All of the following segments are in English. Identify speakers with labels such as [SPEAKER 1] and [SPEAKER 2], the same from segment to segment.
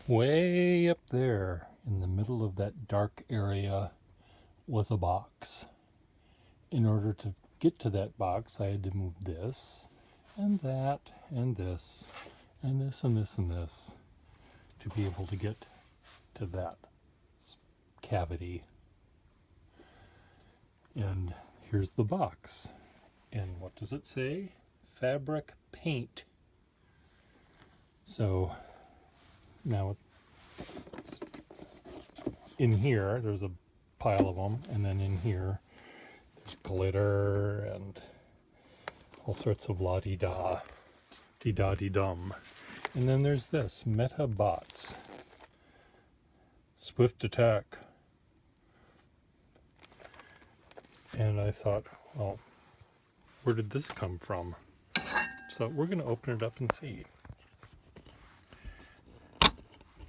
[SPEAKER 1] Way up there in the middle of that dark area was a box. In order to get to that box, I had to move this and that and this and this and this and this to be able to get to that cavity. And here's the box. And what does it say? Fabric paint. So now it's in here, there's a pile of them, and then in here there's glitter and all sorts of la-di-da, dee-da-dee-dum. And then there's this, Metabots. Swift attack. And I thought, well, where did this come from? So we're going to open it up and see.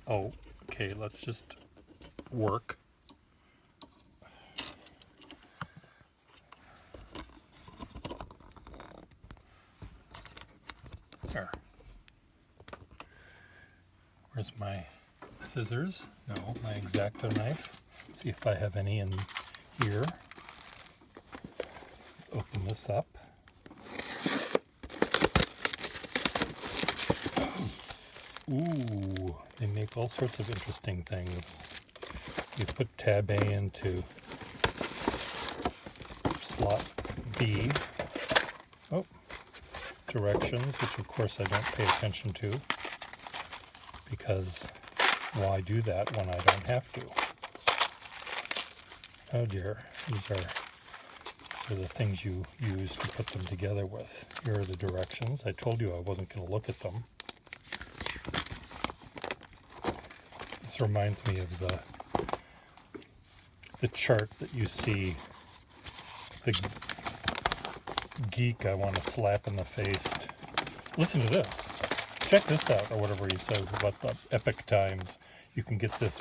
[SPEAKER 1] Oh, okay, let's just work. There. Where's my scissors? No, my X-Acto knife. Let's see if I have any in here. Let's open this up. Ooh, they make all sorts of interesting things. You put tab A into slot B. Oh, directions, which of course I don't pay attention to, because why do that when I don't have to? Oh dear, these are the things you use to put them together with. Here are the directions. I told you I wasn't going to look at them. This reminds me of the chart that you see the geek I want to slap in the face. Listen to this. Check this out, or whatever he says about the epic times. You can get this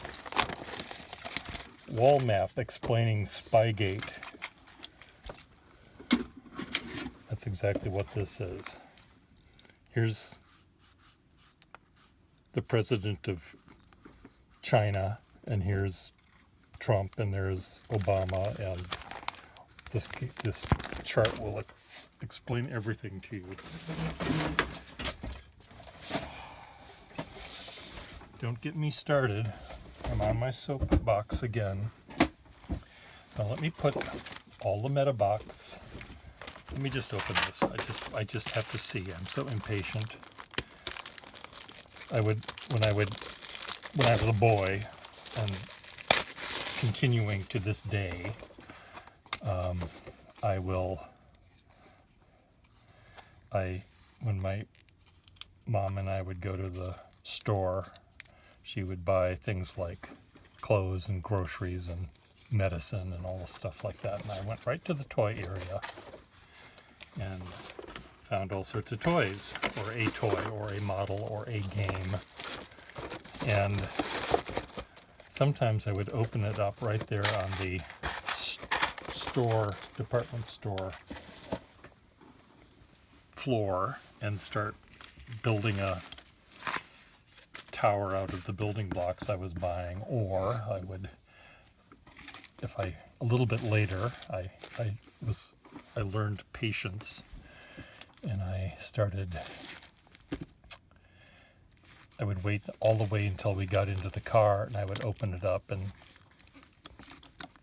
[SPEAKER 1] wall map explaining Spygate. That's exactly what this is. Here's the president of China, and here's Trump, and there's Obama, and this chart will explain everything to you. Don't get me started. I'm on my soapbox again. Now let me put all the Metabots. Let me just open this. I just have to see. I'm so impatient. When I was a boy, and continuing to this day, when my mom and I would go to the store, she would buy things like clothes and groceries and medicine and all the stuff like that. And I went right to the toy area and found all sorts of toys, or a toy, or a model, or a game. And sometimes I would open it up right there on the department store floor and start building a tower out of the building blocks I was buying. Or I would, a little bit later, I learned patience, and I would wait all the way until we got into the car, and I would open it up and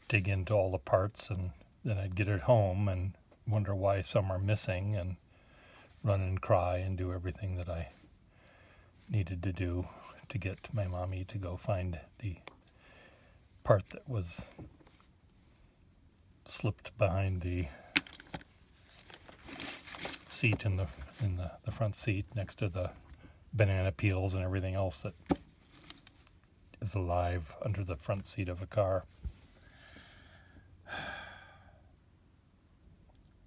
[SPEAKER 1] dig into all the parts, and then I'd get it home and wonder why some are missing, and run and cry and do everything that I needed to do to get my mommy to go find the part that was slipped behind the seat in the front seat next to the banana peels and everything else that is alive under the front seat of a car.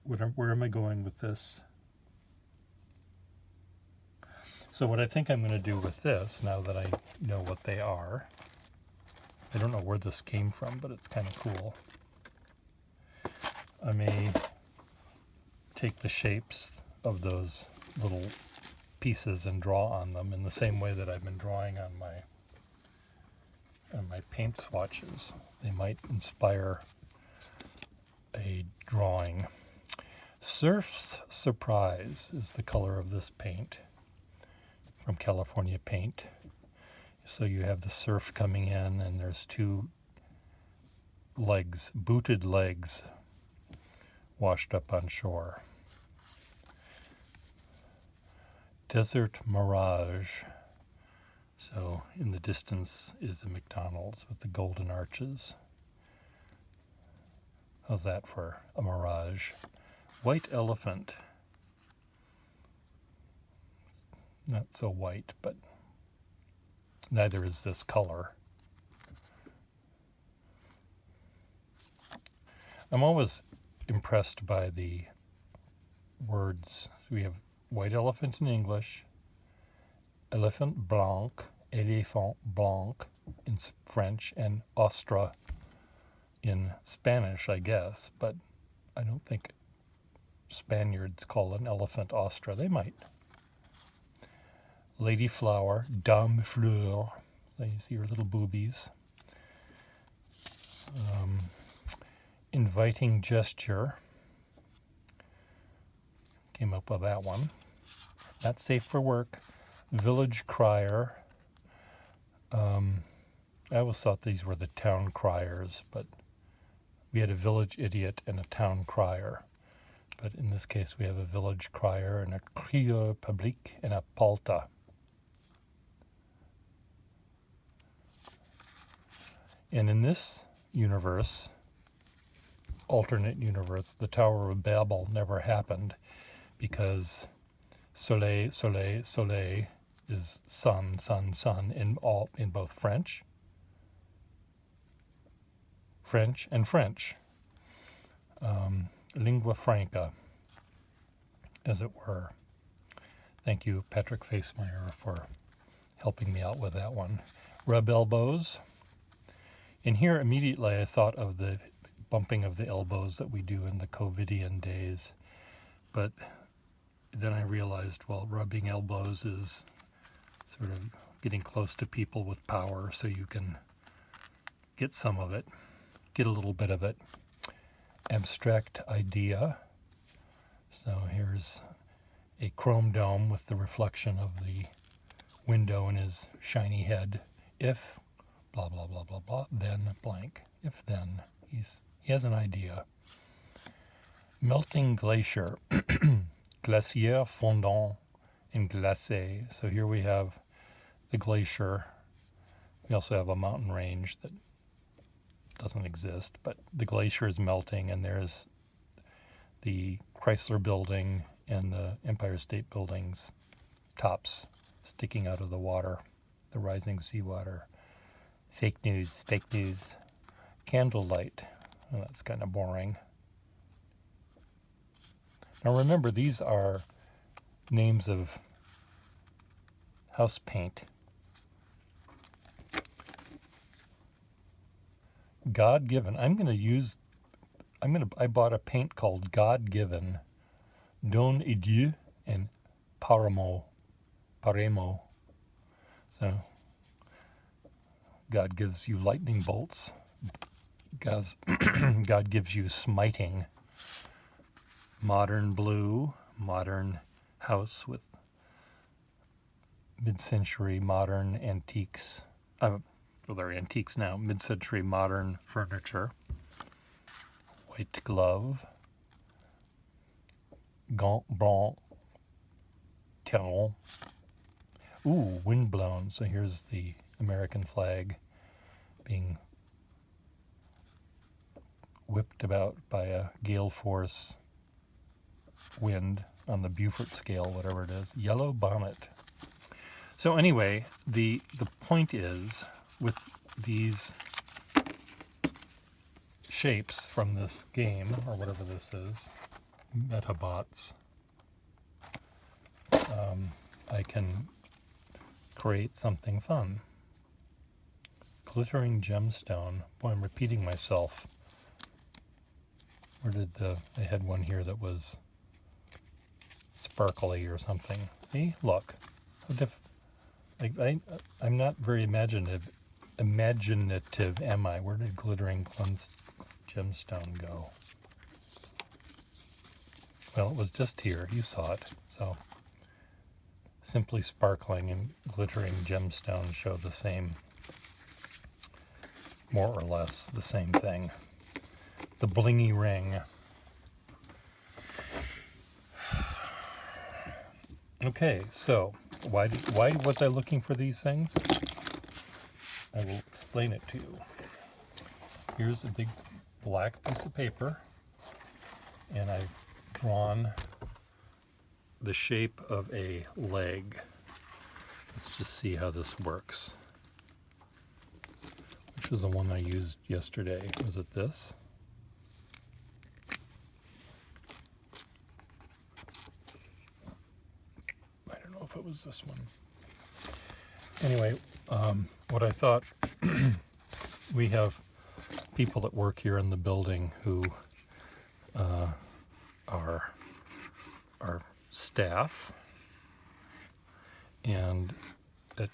[SPEAKER 1] Where am I going with this? So what I think I'm going to do with this, now that I know what they are, I don't know where this came from, but it's kind of cool. I may take the shapes of those little pieces and draw on them in the same way that I've been drawing on my and my paint swatches. They might inspire a drawing. Surf's Surprise is the color of this paint from California Paint. So you have the surf coming in, and there's two legs, booted legs, washed up on shore. Desert Mirage. So in the distance is a McDonald's with the golden arches. How's that for a mirage? White Elephant. Not so white, but neither is this color. I'm always impressed by the words. We have white elephant in English, elephant blanc in French, and ostra in Spanish, I guess, but I don't think Spaniards call an elephant ostra. They might. Lady Flower, Dame Fleur. So you see her little boobies. Inviting Gesture. Came up with that one. Not Safe for Work. Village Crier. I always thought these were the town criers, but we had a village idiot and a town crier. But in this case, we have a village crier and a crieur public and a palta. And in this universe, alternate universe, the Tower of Babel never happened because soleil, soleil, soleil is sun, sun, sun in both French, and French. Lingua franca, as it were. Thank you, Patrick Facemeyer, for helping me out with that one. Rub elbows. And here immediately I thought of the bumping of the elbows that we do in the COVIDian days. But then I realized, well, rubbing elbows is sort of getting close to people with power so you can get some of it, get a little bit of it. Abstract Idea. So here's a chrome dome with the reflection of the window in his shiny head. If blah, blah, blah, blah, blah, then blank. If then. He has an idea. Melting Glacier. Glacier fondant and glacé. So here we have the glacier. We also have a mountain range that doesn't exist, but the glacier is melting, and there's the Chrysler Building and the Empire State Building's tops sticking out of the water, the rising seawater. Fake news, fake news. Candlelight. Well, that's kind of boring. Now remember, these are names of house paint. God Given. I bought a paint called God Given, Don et Dieu, and Paremo. So God gives you lightning bolts. God gives you smiting. Modern blue, modern house with mid-century modern antiques. Well, they're antiques now. Mid-century modern furniture. White glove. Gant blanc. Terron. Ooh, windblown. So here's the American flag being whipped about by a gale force wind on the Beaufort scale, whatever it is. Yellow bonnet. So anyway, the point is, with these shapes from this game, or whatever this is, Metabots, I can create something fun. Glittering gemstone. Boy, I'm repeating myself. Where did I had one here that was sparkly or something. See? Look. I'm not very imaginative imaginative am I? Where did glittering gemstone go? Well, it was just here. You saw it. So simply sparkling and glittering gemstones show the same, more or less the same thing. The blingy ring. Okay, so why was I looking for these things? I will explain it to you. Here's a big black piece of paper, and I've drawn the shape of a leg. Let's just see how this works. Which was the one I used yesterday? Was it this? I don't know if it was this one. Anyway, what I thought, we have people that work here in the building who are our staff, and at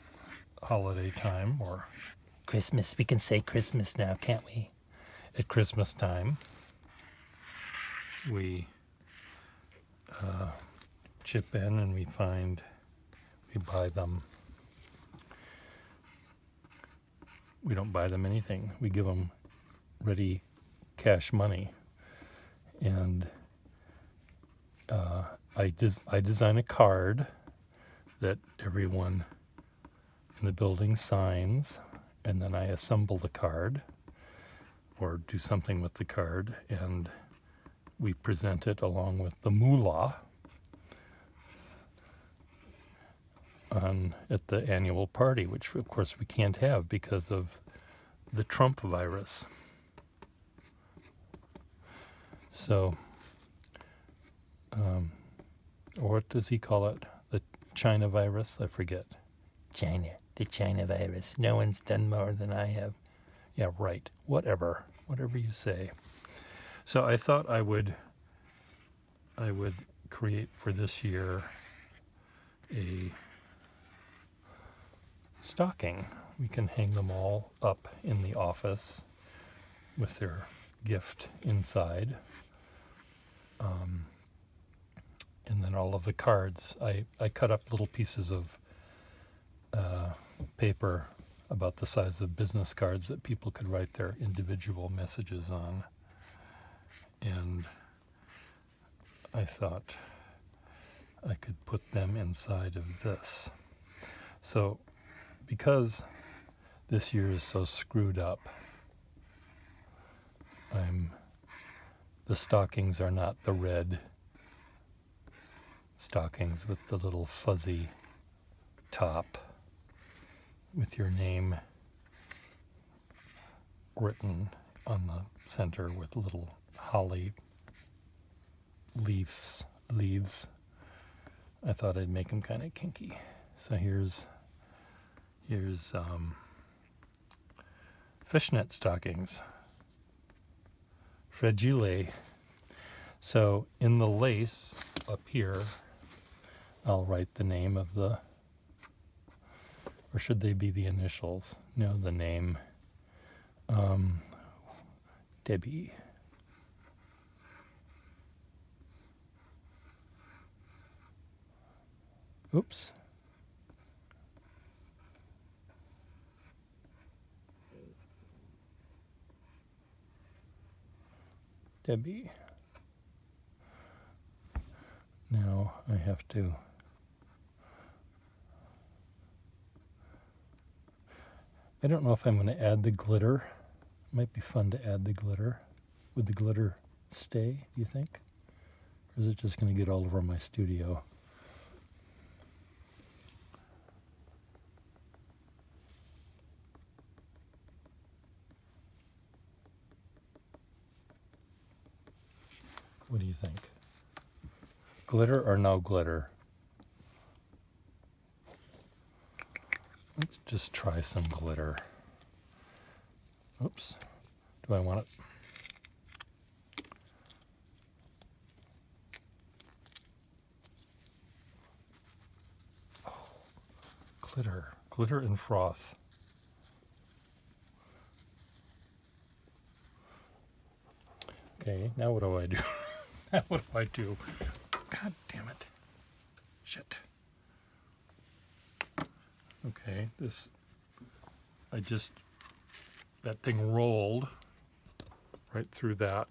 [SPEAKER 1] holiday time, or Christmas, we can say Christmas now, can't we? At Christmas time, we chip in and we buy them. We don't buy them anything. We give them ready cash money. And I design a card that everyone in the building signs, and then I assemble the card or do something with the card, and we present it along with the moolah at the annual party, which of course we can't have because of the Trump virus. So, or what does he call it? The China virus? I forget. The China virus. No one's done more than I have. Yeah, right. Whatever you say. So I thought I would create for this year a stocking. We can hang them all up in the office with their gift inside. And then all of the cards, I cut up little pieces of paper about the size of business cards that people could write their individual messages on. And I thought I could put them inside of this. So because this year is so screwed up, the stockings are not the red stockings with the little fuzzy top with your name written on the center with little holly leaves. I thought I'd make them kind of kinky. So here's fishnet stockings, fragile. So in the lace up here, I'll write the name of or should they be the initials? No, the name. Debbie. Oops. Debbie. Now I have to I don't know if I'm going to add the glitter. It might be fun to add the glitter. Would the glitter stay, do you think? Or is it just going to get all over my studio? What do you think? Glitter or no glitter? Let's just try some glitter. Oops. Do I want it? Oh, glitter and froth. Okay, now what do I do? Now what do I do? God damn it. Shit. Okay, that thing rolled right through that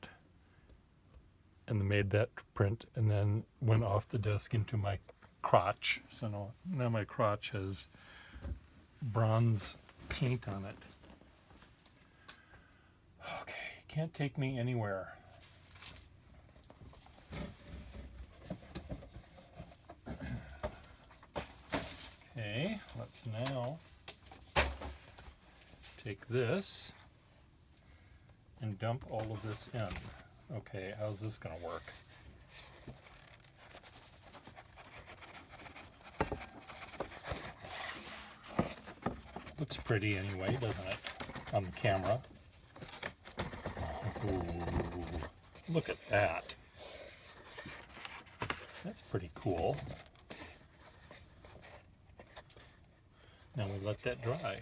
[SPEAKER 1] and made that print and then went off the desk into my crotch. So now my crotch has bronze paint on it. Okay, can't take me anywhere. Okay, let's now take this and dump all of this in. Okay, how's this gonna work? Looks pretty anyway, doesn't it? On the camera. Ooh, look at that. That's pretty cool. Now we let that dry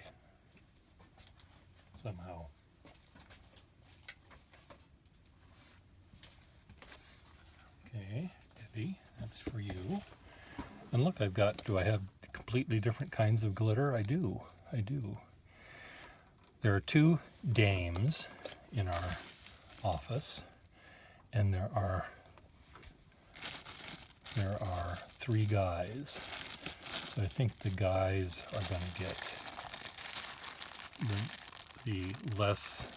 [SPEAKER 1] somehow. Okay, Debbie, that's for you. And look, do I have completely different kinds of glitter? I do. There are two dames in our office, and there are three guys. So I think the guys are going to get the less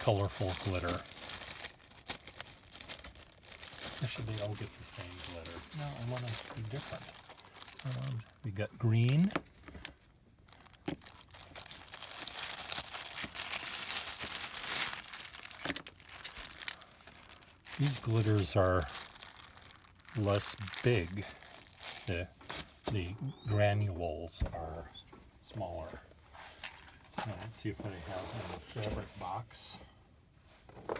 [SPEAKER 1] colorful glitter. Or should they all get the same glitter? No, I want them to be different. We got green. These glitters are less big. The granules are smaller. So let's see if I have a fabric box. I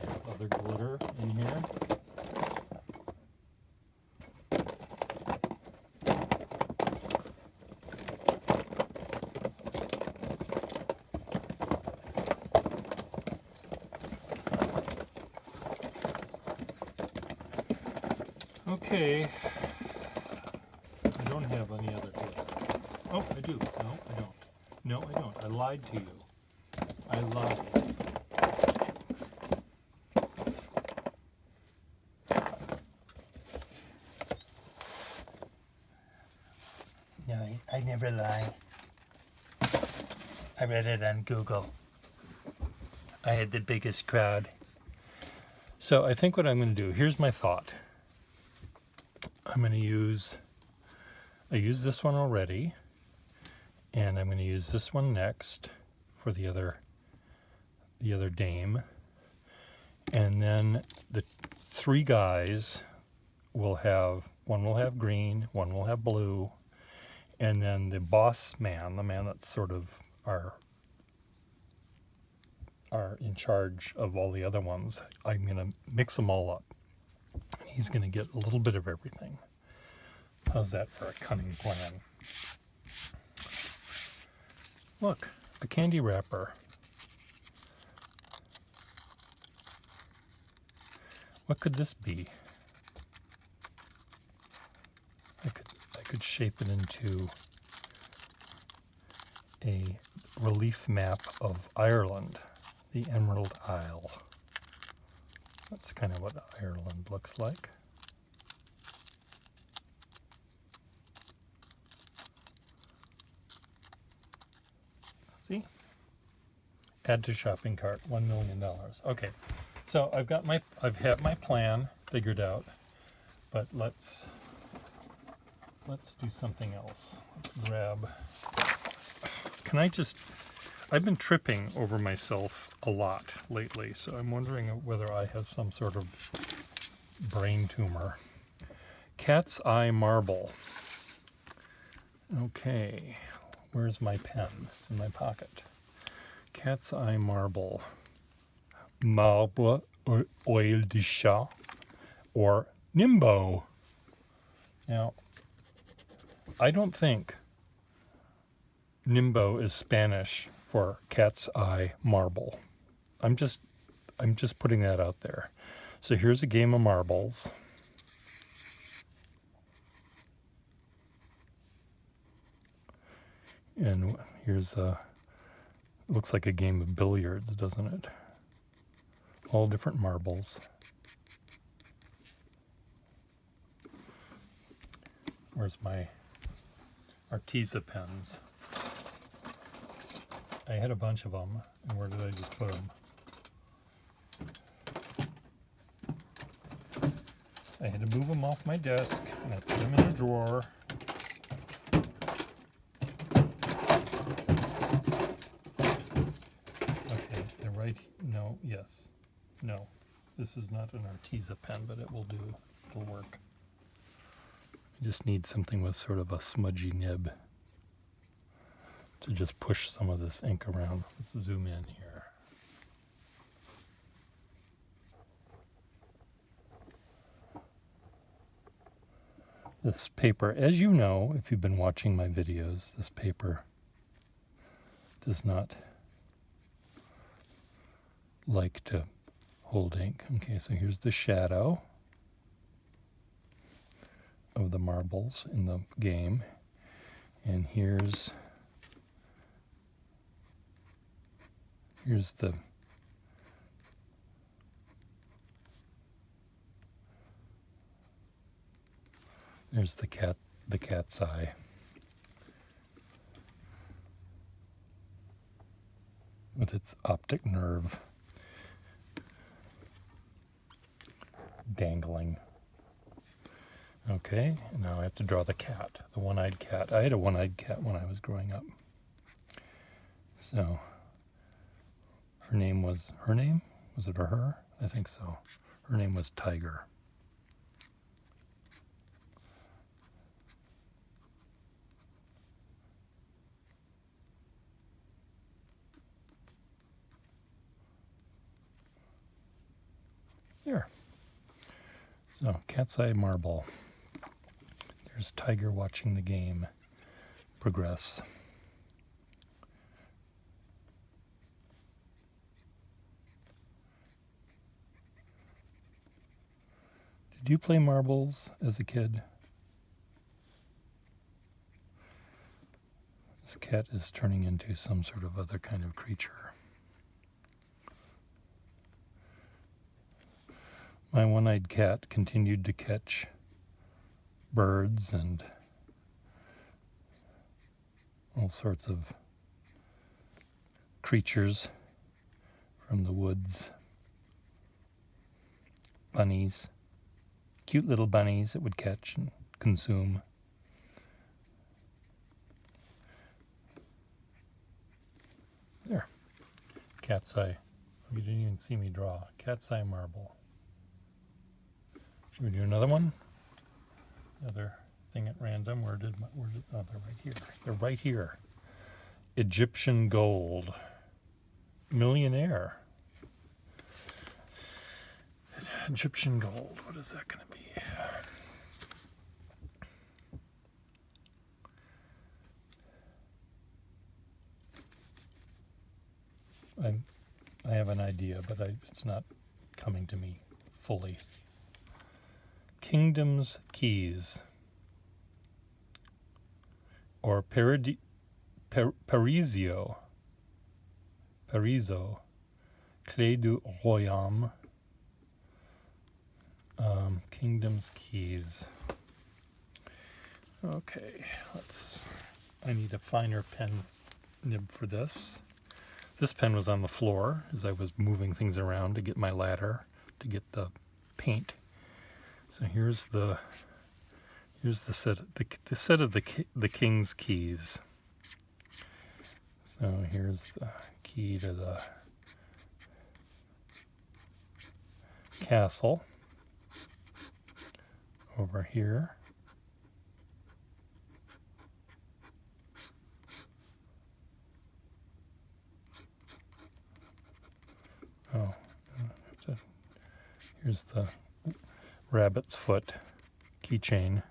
[SPEAKER 1] have other glitter in here. Okay, I don't have any other glitter. Oh, I do. No, I don't. No, I don't. I lied to you. I lied. No, I never lie. I read it on Google. I had the biggest crowd. So I think what I'm going to do, here's my thought. I'm going to I used this one already, and I'm going to use this one next for the other dame. And then the three guys one will have green, one will have blue, and then the boss man, the man that's sort of are in charge of all the other ones, I'm going to mix them all up. He's going to get a little bit of everything. How's that for a cunning plan? Look, a candy wrapper. What could this be? I could shape it into a relief map of Ireland, the Emerald Isle. That's kind of what Ireland looks like. See? Add to shopping cart, $1 million. Okay, so I've had my plan figured out, but let's do something else. Let's grab. I've been tripping over myself a lot lately, so I'm wondering whether I have some sort of brain tumor. Cat's eye marble. Okay, where's my pen? It's in my pocket. Cat's eye marble. Marbre or oil de chat or Nimbo. Now, I don't think Nimbo is Spanish for cat's eye marble. I'm just I'm just putting that out there. So here's a game of marbles. And here's looks like a game of billiards, doesn't it? All different marbles. Where's my Arteza pens? I had a bunch of them, and where did I just put them? I had to move them off my desk, and I put them in a drawer. Okay, they're right. No, yes. No. This is not an Arteza pen, but it will do. It'll work. I just need something with sort of a smudgy nib to just push some of this ink around. Let's zoom in here. This paper, as you know, if you've been watching my videos, this paper does not like to hold ink. Okay, so here's the shadow of the marbles in the game. And here's the there's the cat's eye. With its optic nerve dangling. Okay, now I have to draw the cat, the one-eyed cat. I had a one-eyed cat when I was growing up. So her name? Was it a her? I think so. Her name was Tiger. There. So, cat's eye marble. There's Tiger watching the game progress. Did you play marbles as a kid? This cat is turning into some sort of other kind of creature. My one-eyed cat continued to catch birds and all sorts of creatures from the woods. Bunnies, cute little bunnies it would catch and consume. There, cat's eye. You didn't even see me draw. Cat's eye marble. Should we do another one? Another thing at random. Where did oh, they're right here. They're right here. Egyptian gold. Millionaire. Egyptian gold. What is that going to be? I have an idea, but it's not coming to me fully. Kingdom's Keys, or Pariso, Clé du Royaume, Kingdom's Keys. Okay, I need a finer pen nib for this. This pen was on the floor as I was moving things around to get my ladder to get the paint. So here's the set of the King's Keys. So here's the key to the castle over here. Oh, here's the rabbit's foot keychain.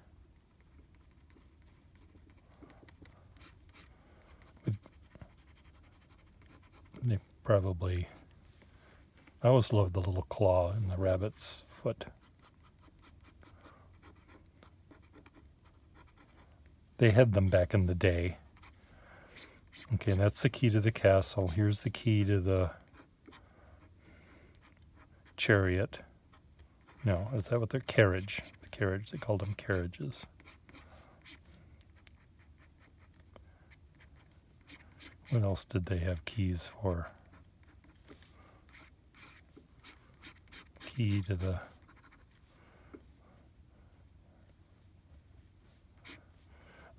[SPEAKER 1] They probably I always loved the little claw in the rabbit's foot. They had them back in the day. Okay, that's the key to the castle. Here's the key to the chariot. No, is that what they're? Carriage. The carriage, they called them carriages. What else did they have keys for? Key to the...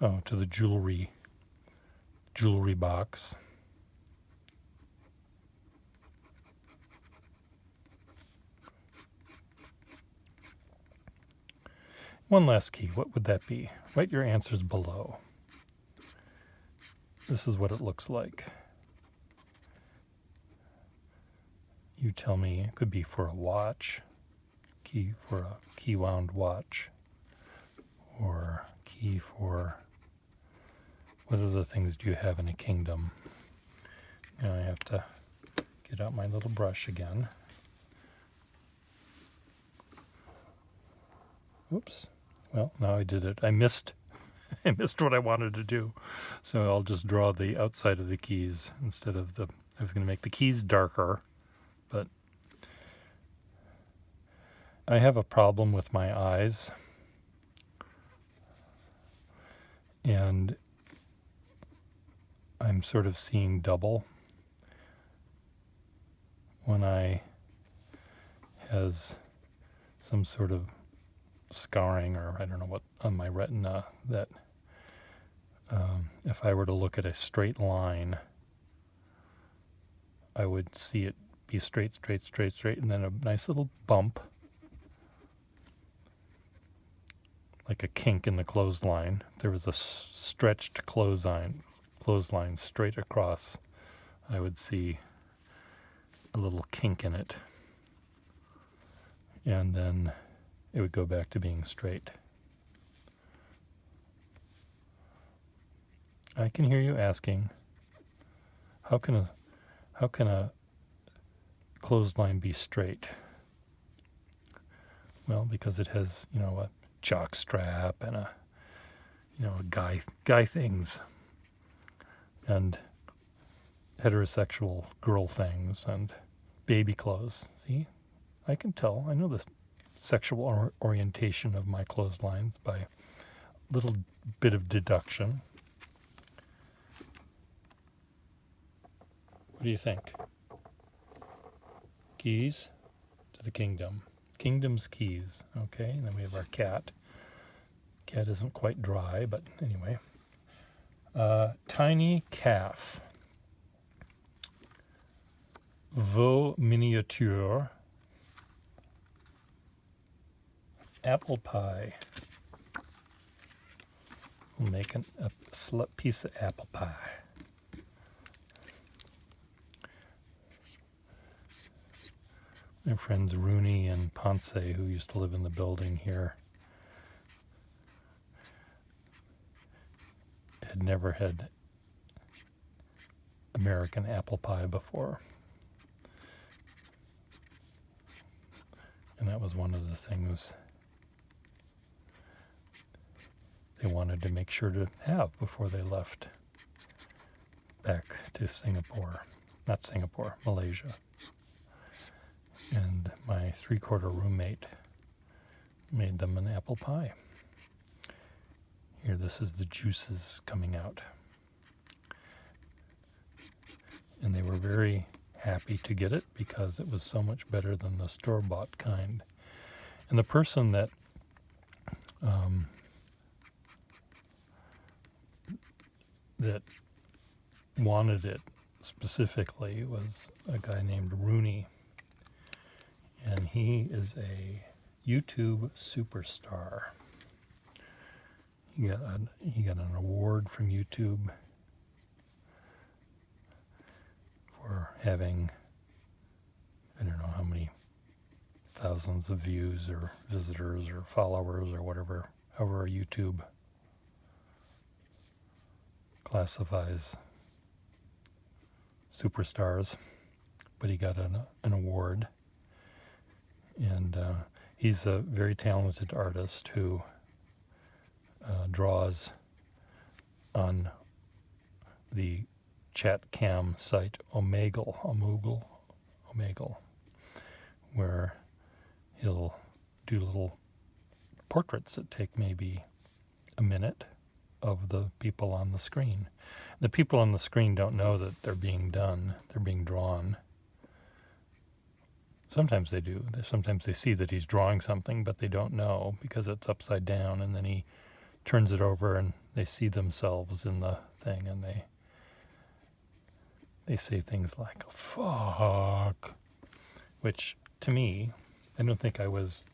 [SPEAKER 1] Oh, to the jewelry box. One last key. What would that be? Write your answers below. This is what it looks like. You tell me. It could be for a watch. Key for a key wound watch. Or key for... What other things do you have in a kingdom? Now I have to get out my little brush again. Oops. Well, now I did it. I missed what I wanted to do. So I'll just draw the outside of the keys instead of the... I was going to make the keys darker, but I have a problem with my eyes. And I'm sort of seeing double when I has some sort of scarring, or I don't know what, on my retina, that if I were to look at a straight line, I would see it be straight, and then a nice little bump, like a kink in the clothesline. If there was a stretched clothesline straight across, I would see a little kink in it, and then it would go back to being straight. I can hear you asking, how can a clothesline be straight? Well, because it has, a jock strap and a guy things, and heterosexual girl things, and baby clothes. See, I can tell. I know the sexual orientation of my clotheslines by a little bit of deduction. What do you think? Keys to the kingdom. Kingdom's keys. Okay, and then we have our cat. Cat isn't quite dry, but anyway. Tiny calf. Veau miniature. Apple pie. We'll make a piece of apple pie. My friends Rooney and Ponce, who used to live in the building here, had never had American apple pie before. And that was one of the things they wanted to make sure to have before they left back to Malaysia. And my 3/4 roommate made them an apple pie. Here, this is the juices coming out. And they were very happy to get it because it was so much better than the store-bought kind. And the person that that wanted it specifically was a guy named Rooney. And he is a YouTube superstar. He got an award from YouTube for having, I don't know how many thousands of views or visitors or followers or whatever, however YouTube classifies superstars. but he got an award. And he's a very talented artist who draws on the chat cam site Omegle, where he'll do little portraits that take maybe a minute of the people on the screen. The people on the screen don't know that they're being done, they're being drawn. Sometimes they do. Sometimes they see that he's drawing something, but they don't know because it's upside down, and then he turns it over and they see themselves in the thing, and they say things like, fuck, which to me, I think I was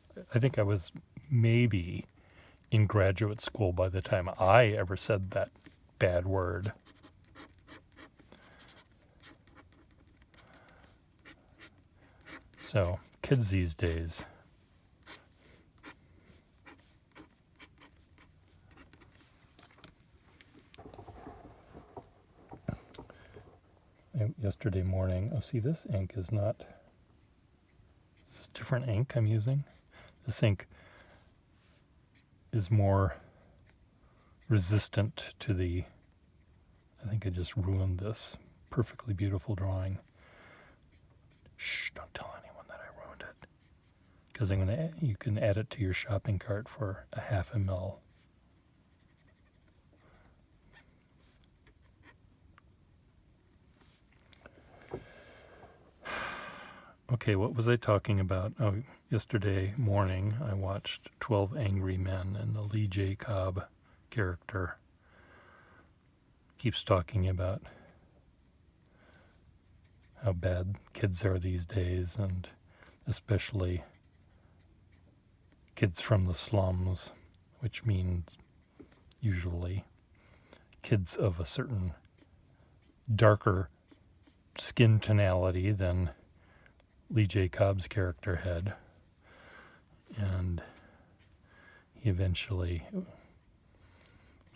[SPEAKER 1] maybe in graduate school by the time I ever said that bad word. So, kids these days. Yesterday morning, see, this ink is not, it's different ink I'm using. This ink is more resistant to I think I just ruined this perfectly beautiful drawing. Shh, don't tell anyone that I ruined it. Because you can add it to your shopping cart for a 0.5 ml. Okay, what was I talking about? Oh, yesterday morning I watched 12 Angry Men, and the Lee J. Cobb character keeps talking about how bad kids are these days, and especially kids from the slums, which means usually kids of a certain darker skin tonality than Lee J. Cobb's character had. And he eventually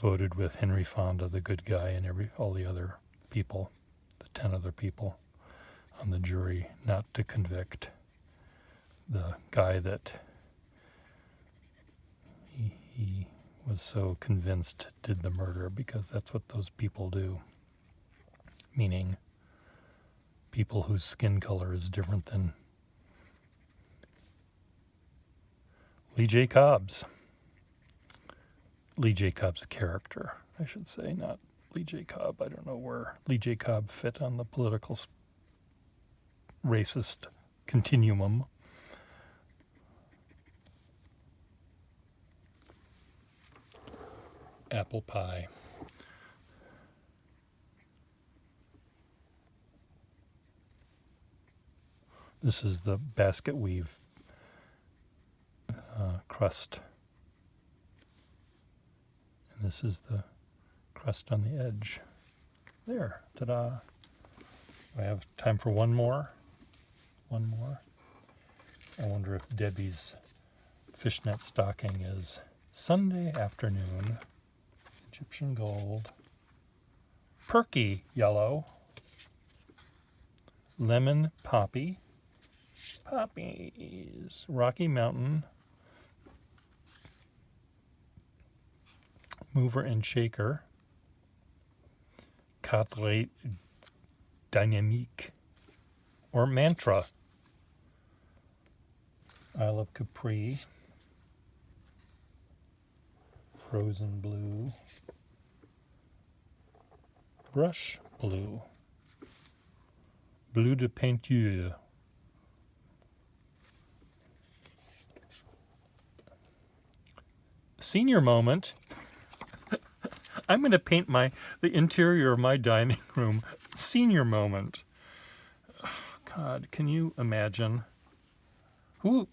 [SPEAKER 1] voted with Henry Fonda, the good guy, and all the other people, the 10 other people on the jury, not to convict the guy that he was so convinced did the murder, because that's what those people do. Meaning people whose skin color is different than Lee J. Cobb's character, I should say, not Lee J. Cobb. I don't know where Lee J. Cobb fit on the political racist continuum. Apple pie. This is the basket weave crust. And this is the crust on the edge. There, ta-da. I have time for one more. One more. I wonder if Debbie's fishnet stocking is Sunday afternoon, Egyptian gold, perky yellow, lemon poppy, poppies, Rocky Mountain, mover and shaker, cadre dynamique, or mantra, Isle of Capri, frozen blue, brush blue, bleu de peinture, senior moment. I'm going to paint the interior of my dining room senior moment. Oh, God, can you imagine? Who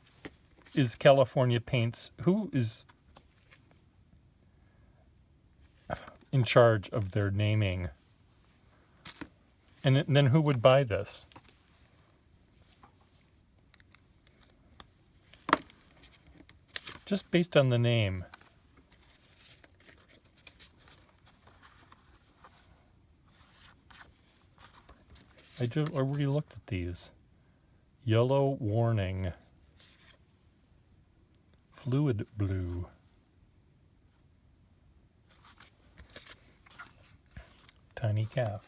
[SPEAKER 1] is California Paints? Who is in charge of their naming? And then who would buy this? Just based on the name. I already looked at these. Yellow warning. Fluid blue. Tiny calf.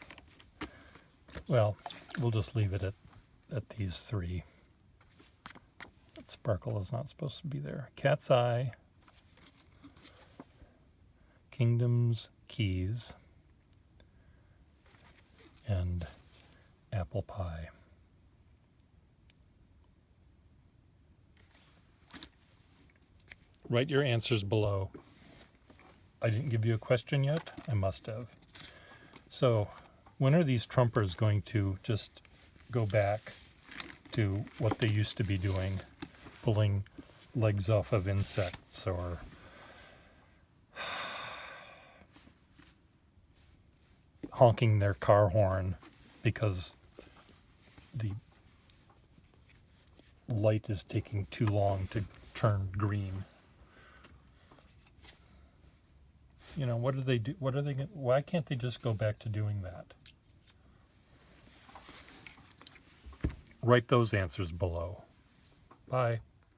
[SPEAKER 1] Well, we'll just leave it at these three. That sparkle is not supposed to be there. Cat's eye. Kingdom's keys. And apple pie. Write your answers below. I didn't give you a question yet. I must have. So, when are these trumpers going to just go back to what they used to be doing, pulling legs off of insects or honking their car horn because the light is taking too long to turn green? You know, what do they do? What are they? Why can't they just go back to doing that? Write those answers below. Bye.